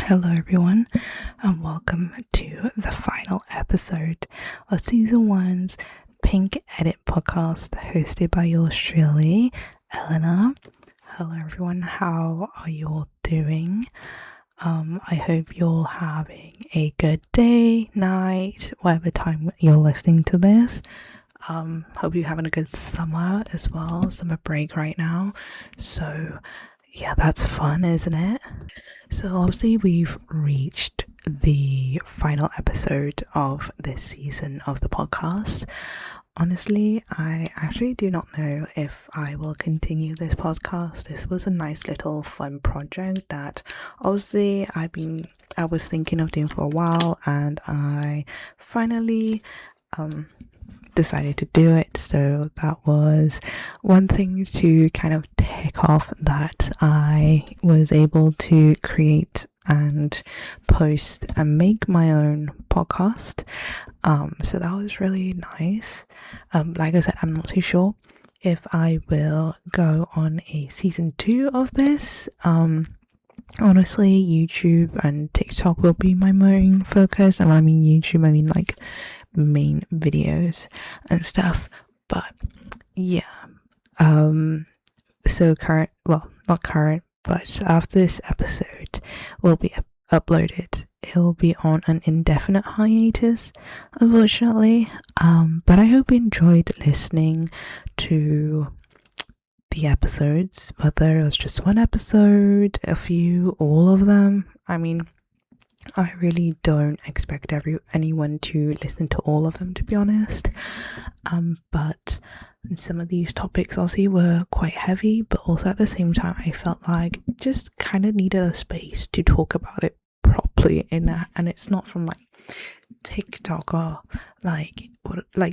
Hello, everyone, and welcome to the final episode of season one's Pink Edit podcast, hosted by yours truly, Eleanor. Hello, everyone. How are you all doing? I hope you're having a good day, night, whatever time you're listening to this. Hope you're having a good summer as well, summer break right now. So, yeah, that's fun, isn't it? So, obviously, we've reached the final episode of this season of the podcast. Honestly, I actually do not know if I will continue this podcast. This was a nice little fun project that obviously I was thinking of doing for a while, and I finally decided to do it. So that was one thing to kind of tick off, that I was able to create and post and make my own podcast. So that was really nice. Like I said, I'm not too sure if I will go on a season 2 of this. Honestly, YouTube and TikTok will be my main focus, and when I mean YouTube, I mean like main videos and stuff. But yeah, so not current, but after this episode will be uploaded, it will be on an indefinite hiatus, unfortunately. But I hope you enjoyed listening to the episodes, whether it was just one episode, a few, all of them. I mean, I really don't expect anyone to listen to all of them, to be honest. But some of these topics obviously were quite heavy, but also at the same time I felt like just kind of needed a space to talk about it properly in that, and it's not from like TikTok or like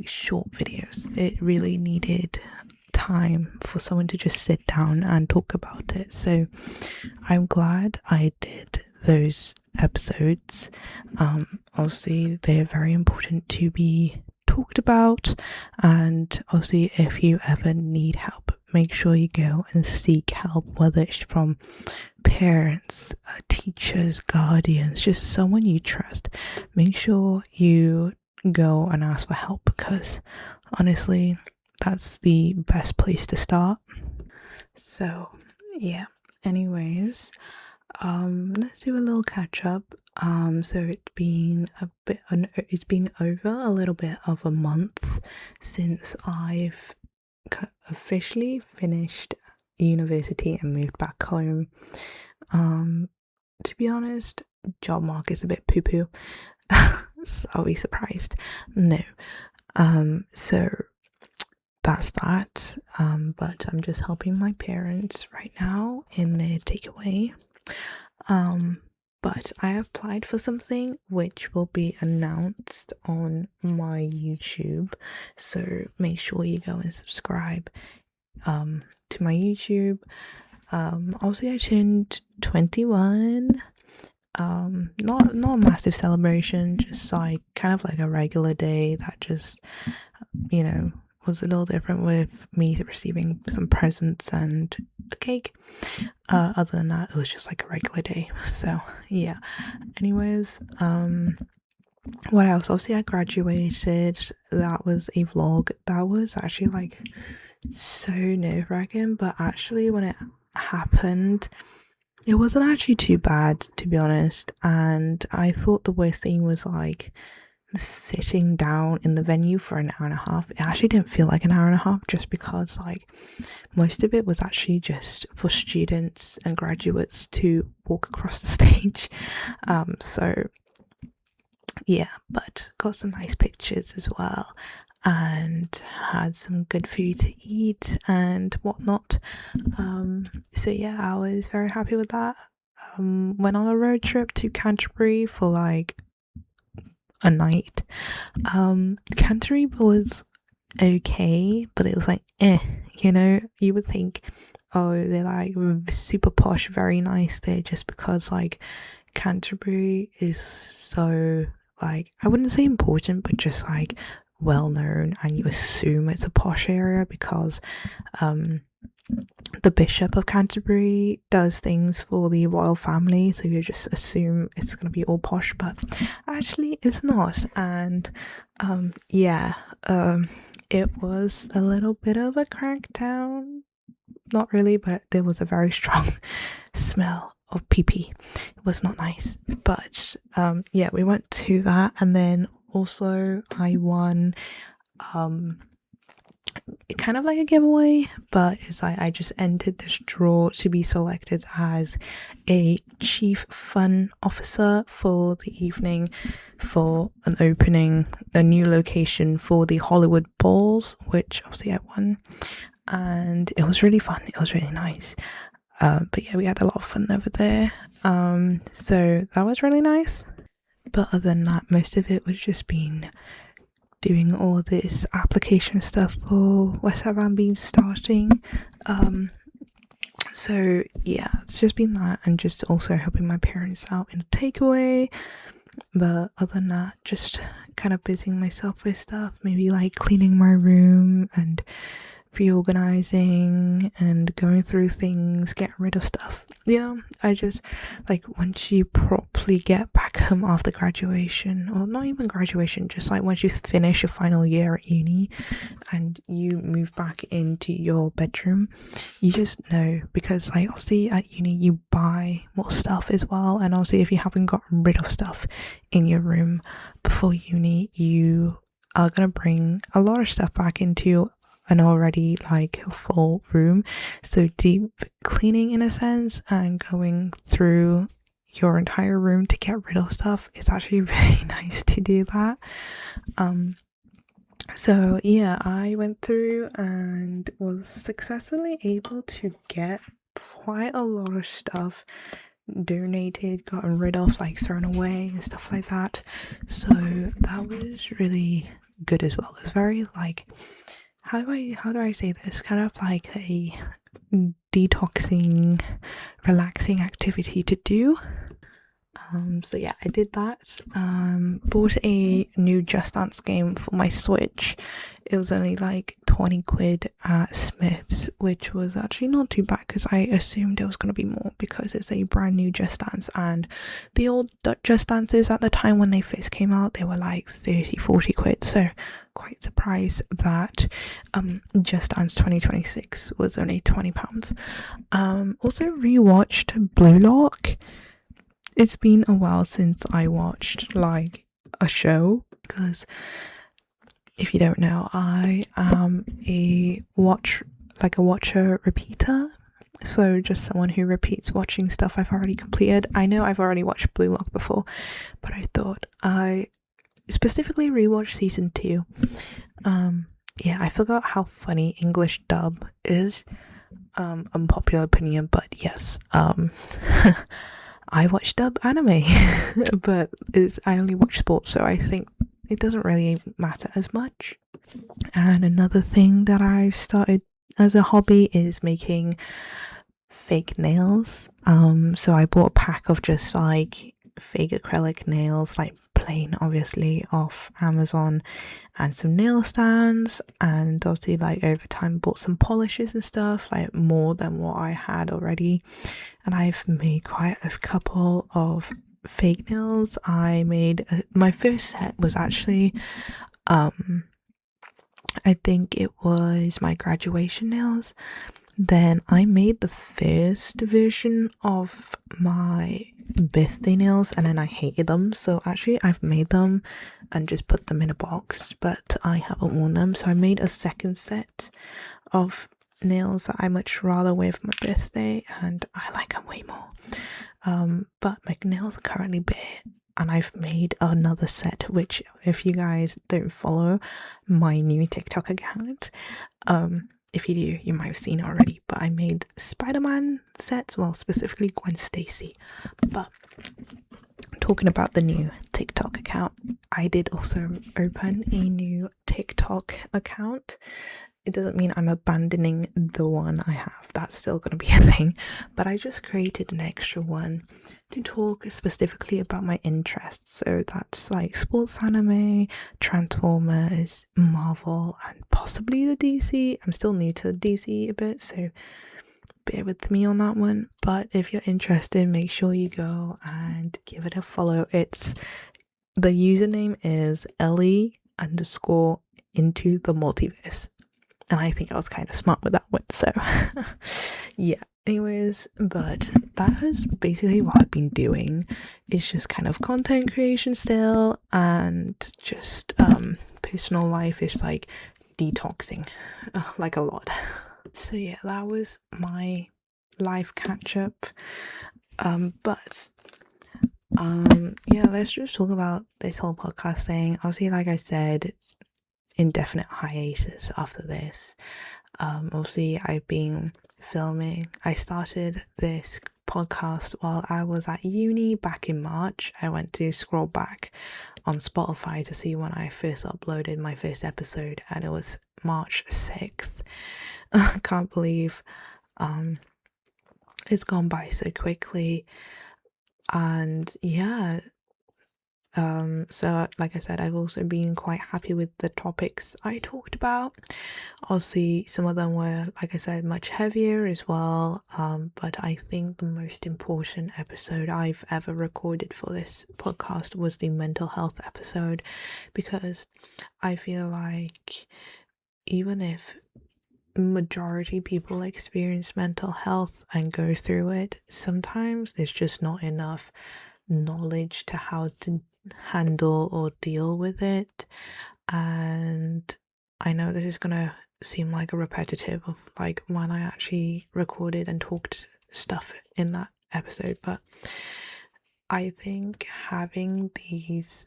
short videos. It really needed time for someone to just sit down and talk about it. So I'm glad I did those episodes. Obviously they're very important to be talked about, and obviously if you ever need help, make sure you go and seek help, whether it's from parents, teachers, guardians, just someone you trust. Make sure you go and ask for help, because honestly that's the best place to start. So yeah, anyways, let's do a little catch up. So it's been over a little bit of a month since I've officially finished university and moved back home. To be honest, job market's a bit poo poo. So I'll be surprised. No. So that's that. But I'm just helping my parents right now in their takeaway. But I applied for something which will be announced on my YouTube, so make sure you go and subscribe to my YouTube. Obviously I turned 21. Not a massive celebration, just like kind of like a regular day that just, you know, was a little different, with me receiving some presents and a cake. Other than that, it was just like a regular day. So yeah. Anyways, what else? Obviously I graduated. That was a vlog. That was actually like so nerve-wracking, but actually when it happened, it wasn't actually too bad, to be honest. And I thought the worst thing was like sitting down in the venue for an hour and a half. It actually didn't feel like an hour and a half, just because like most of it was actually just for students and graduates to walk across the stage. So yeah, but got some nice pictures as well, and had some good food to eat and whatnot. So yeah, I was very happy with that. Went on a road trip to Canterbury for like a night. Canterbury was okay, but it was like you would think, oh, they're like super posh, very nice there, just because like Canterbury is so, like, I wouldn't say important, but just like well known, and you assume it's a posh area because the Bishop of Canterbury does things for the royal family, so you just assume it's gonna be all posh, but actually it's not. And it was a little bit of a crackdown. Not really, but there was a very strong smell of pee pee. It was not nice. But we went to that, and then also I won kind of like a giveaway, but it's like I just entered this draw to be selected as a chief fun officer for the evening for an opening, a new location for the Hollywood Balls, which obviously I won, and it was really fun. It was really nice. But yeah, we had a lot of fun over there. So that was really nice. But other than that, most of it was just been doing all this application stuff for West Ham being starting. So yeah, it's just been that, and just also helping my parents out in a takeaway. But other than that, just kind of busying myself with stuff, maybe like cleaning my room and reorganizing and going through things, getting rid of stuff. I just like, once you properly get back home after graduation, or not even graduation, just like once you finish your final year at uni and you move back into your bedroom, you just know, because like obviously at uni you buy more stuff as well, and obviously if you haven't gotten rid of stuff in your room before uni, you are gonna bring a lot of stuff back into an already like full room. So deep cleaning in a sense and going through your entire room to get rid of stuff, it's actually really nice to do that. So yeah, I went through and was successfully able to get quite a lot of stuff donated, gotten rid of, like thrown away and stuff like that. So that was really good as well. It's very like, how do I say this? Kind of like a detoxing, relaxing activity to do. So yeah, I did that. Bought a new Just Dance game for my Switch. It was only like 20 quid at Smith's, which was actually not too bad because I assumed it was going to be more because it's a brand new Just Dance, and the old Just Dances at the time when they first came out, they were like 30-40 quid, so quite surprised that Just Dance 2026 was only £20. Also rewatched Blue Lock. It's been a while since I watched like a show, because if you don't know, I am a watcher repeater. So just someone who repeats watching stuff I've already completed. I know I've already watched Blue Lock before, but I thought I specifically rewatched season 2. I forgot how funny English dub is. Unpopular opinion, but yes. I watch dub anime, but I only watch sports, so I think it doesn't really matter as much. And another thing that I've started as a hobby is making fake nails. So I bought a pack of just like fake acrylic nails, like plain obviously, off Amazon, and some nail stands, and obviously like over time bought some polishes and stuff, like more than what I had already, and I've made quite a couple of fake nails. I made my first set was actually I think it was my graduation nails. Then I made the first version of my birthday nails, and then I hated them, so actually I've made them and just put them in a box, but I haven't worn them. So I made a second set of nails that I much rather wear for my birthday, and I like them way more. But my nails are currently bare, and I've made another set, which if you guys don't follow my new TikTok account, if you do, you might have seen it already, but I made Spider-Man sets, well, specifically Gwen Stacy. But talking about the new TikTok account, I did also open a new TikTok account, it doesn't mean I'm abandoning the one I have. That's still going to be a thing. But I just created an extra one to talk specifically about my interests. So that's like sports anime, Transformers, Marvel, and possibly the DC. I'm still new to the DC a bit, so bear with me on that one. But if you're interested, make sure you go and give it a follow. The username is Ellie_into the multiverse. And I think I was kind of smart with that one, so yeah. Anyways, but that is basically what I've been doing. It's just kind of content creation still, and just personal life is like detoxing, like a lot. So yeah, that was my life catch up. But yeah, let's just talk about this whole podcast thing. Obviously, like I said, indefinite hiatus after this. Obviously, I've been filming. I started this podcast while I was at uni back in March. I went to scroll back on Spotify to see when I first uploaded my first episode, and it was March 6th. Can't believe it's gone by so quickly. And yeah, so like I said, I've also been quite happy with the topics I talked about. Obviously, some of them were, like I said, much heavier as well, but I think the most important episode I've ever recorded for this podcast was the mental health episode, because I feel like even if majority people experience mental health and go through it, sometimes there's just not enough knowledge to how to handle or deal with it. And I know this is gonna seem like a repetitive of like when I actually recorded and talked stuff in that episode, but I think having these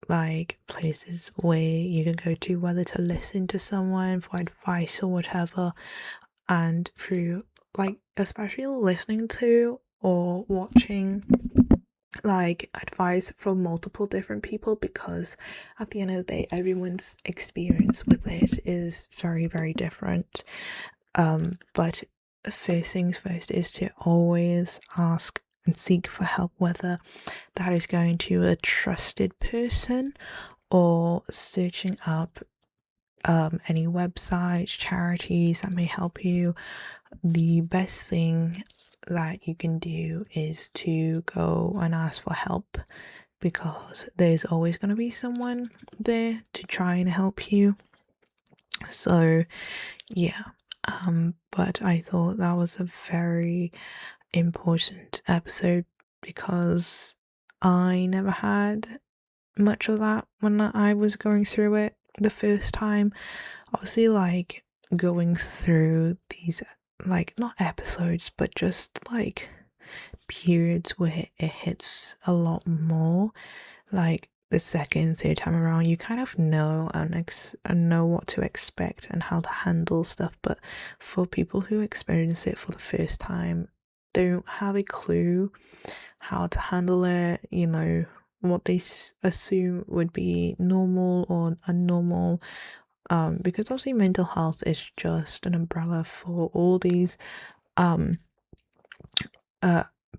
like places where you can go to, whether to listen to someone for advice or whatever, and through like especially listening to or watching like advice from multiple different people, because at the end of the day everyone's experience with it is very, very different. But first things first is to always ask and seek for help, whether that is going to a trusted person or searching up any websites, charities that may help you. The best thing that you can do is to go and ask for help, because there's always going to be someone there to try and help you. So yeah, but I thought that was a very important episode because I never had much of that when I was going through it the first time. Obviously, like going through these, like, not episodes, but just like periods where it hits a lot more, like the second, third time around, you kind of know and know what to expect and how to handle stuff. But for people who experience it for the first time, don't have a clue how to handle it, you know, what they assume would be normal or unnormal, because obviously mental health is just an umbrella for all these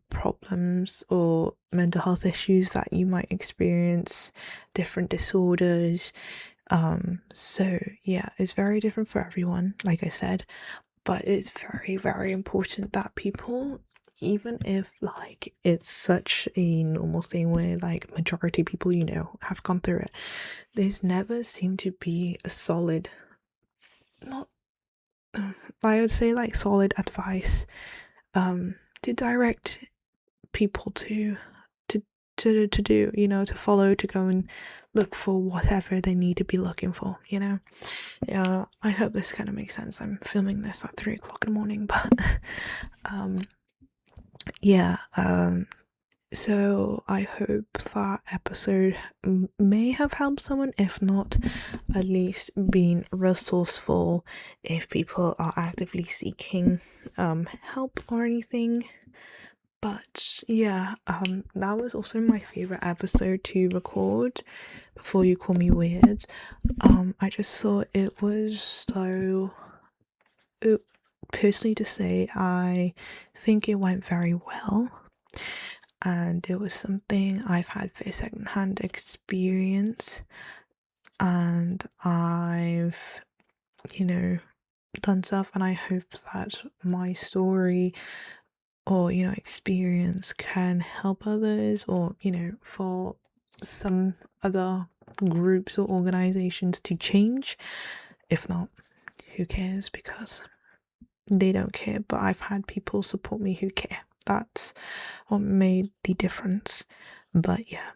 problems or mental health issues that you might experience, different disorders. So yeah, it's very different for everyone, like I said, but it's very, very important that people, even if like it's such a normal thing where like majority people you know have gone through it, there's never seemed to be a solid, not I would say like solid advice to direct people to do, you know, to follow, to go and look for whatever they need to be looking for, you know. Yeah, I hope this kind of makes sense. I'm filming this at 3 o'clock in the morning, but yeah, so I hope that episode may have helped someone, if not at least been resourceful if people are actively seeking help or anything. But yeah, that was also my favorite episode to record, Before You Call Me Weird. I just thought it was so, personally to say, I think it went very well, and it was something I've had for secondhand experience, and I've, done stuff, and I hope that my story or experience can help others, or for some other groups or organizations to change. If not, who cares, because they don't care. But I've had people support me who care. That's what made the difference. But yeah,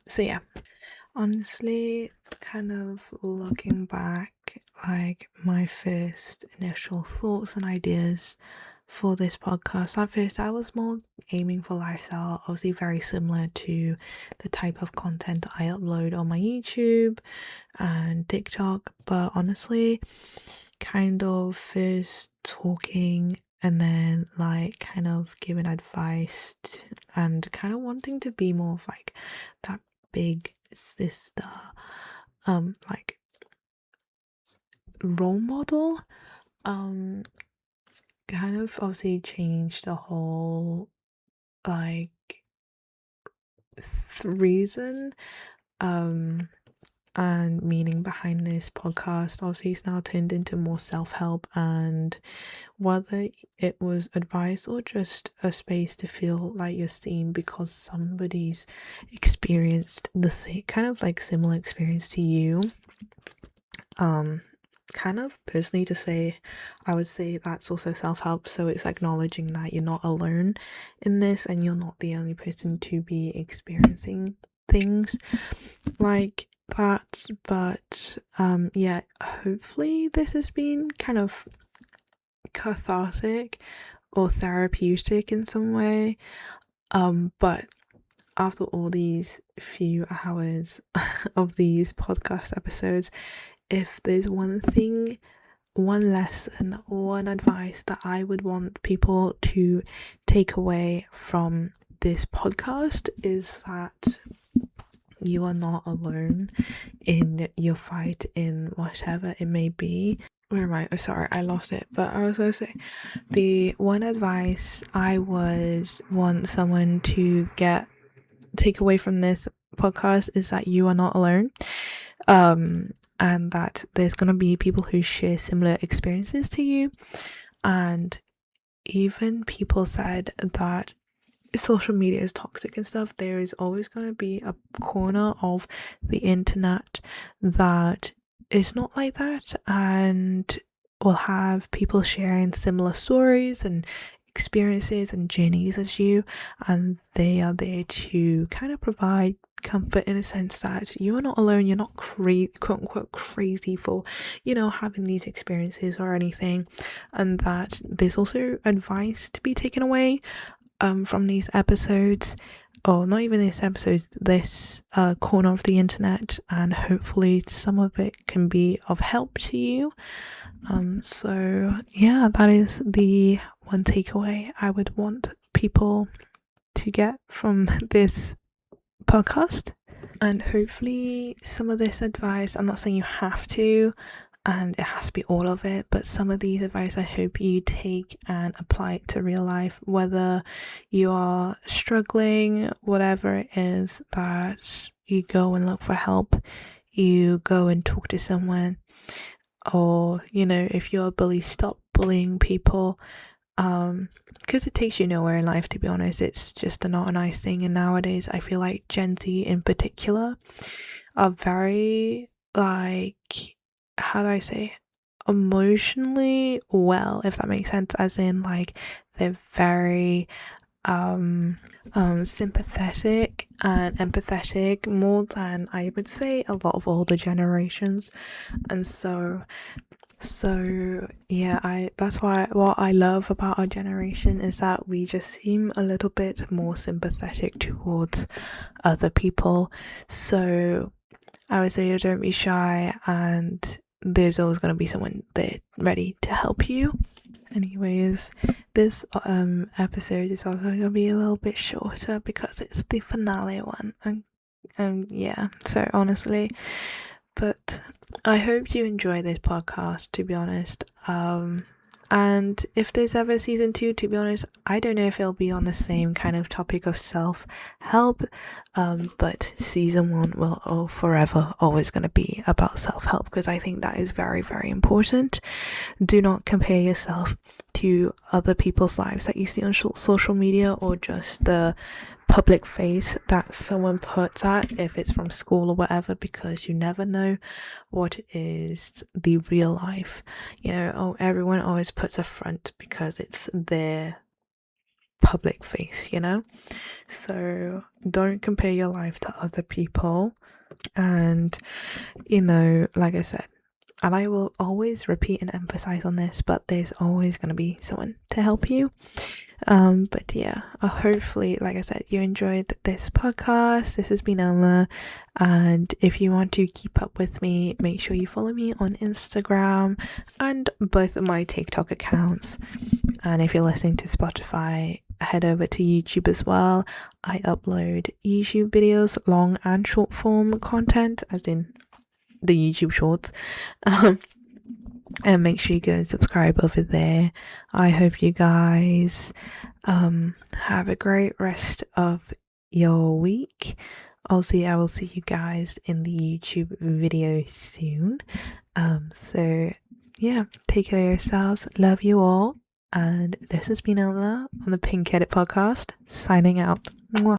so yeah, honestly, kind of looking back, like my first initial thoughts and ideas for this podcast, at first I was more aiming for lifestyle, obviously very similar to the type of content I upload on my YouTube and TikTok, but honestly, kind of first talking and then like kind of giving advice and kind of wanting to be more of like that big sister, like role model, kind of obviously changed the whole like reason and meaning behind this podcast. Obviously it's now turned into more self-help, and whether it was advice or just a space to feel like you're seen because somebody's experienced the same kind of like similar experience to you, kind of personally to say, I would say that's also self-help. So it's acknowledging that you're not alone in this and you're not the only person to be experiencing things like that. But yeah, hopefully this has been kind of cathartic or therapeutic in some way, but after all these few hours of these podcast episodes, if there's one thing, one lesson, one advice that I would want people to take away from this podcast, is that you are not alone in your fight in whatever it may be. Where am I? Sorry, I lost it. But I was gonna say, the one advice I would want someone to take away from this podcast is that you are not alone, and that there's gonna be people who share similar experiences to you. And even people said that social media is toxic and stuff, there is always going to be a corner of the internet that is not like that, and will have people sharing similar stories and experiences and journeys as you, and they are there to kind of provide comfort in a sense that you are not alone, you're not quote unquote crazy for having these experiences or anything, and that there's also advice to be taken away from these episodes, or not even these episodes, this corner of the internet, and hopefully some of it can be of help to you. So yeah, that is the one takeaway I would want people to get from this podcast. And hopefully some of this advice, I'm not saying you have to and it has to be all of it, but some of these advice I hope you take and apply it to real life, whether you are struggling, whatever it is, that you go and look for help, you go and talk to someone, or if you're a bully, stop bullying people, because it takes you nowhere in life, to be honest. It's just not a nice thing. And nowadays I feel like Gen Z in particular are very, like, how do I say, emotionally well, if that makes sense, as in like they're very sympathetic and empathetic, more than I would say a lot of older generations. And so yeah, that's why what I love about our generation is that we just seem a little bit more sympathetic towards other people. So I would say don't be shy, and there's always going to be someone there ready to help you. anyways, this episode is also gonna be a little bit shorter because it's the finale one, and yeah, so honestly, but I hope you enjoy this podcast, to be honest. And if there's ever season 2, to be honest, I don't know if it'll be on the same kind of topic of self-help, but season 1 will forever always going to be about self-help, because I think that is very, very important. Do not compare yourself to other people's lives that you see on social media, or just the public face that someone puts out, if it's from school or whatever, because you never know what is the real life. Everyone always puts a front because it's their public face, so don't compare your life to other people. And like I said, and I will always repeat and emphasize on this, but there's always going to be someone to help you. But yeah, hopefully, like I said, you enjoyed this podcast. This has been Ella, and if you want to keep up with me, make sure you follow me on Instagram and both of my TikTok accounts. And if you're listening to Spotify, head over to YouTube as well. I upload YouTube videos, long and short form content, as in the YouTube shorts. And make sure you go and subscribe over there. I hope you guys have a great rest of your week. Also, I will see you guys in the YouTube video soon. So yeah, take care of yourselves. Love you all. And this has been Ella on the Pink Headed Podcast, signing out. Mwah.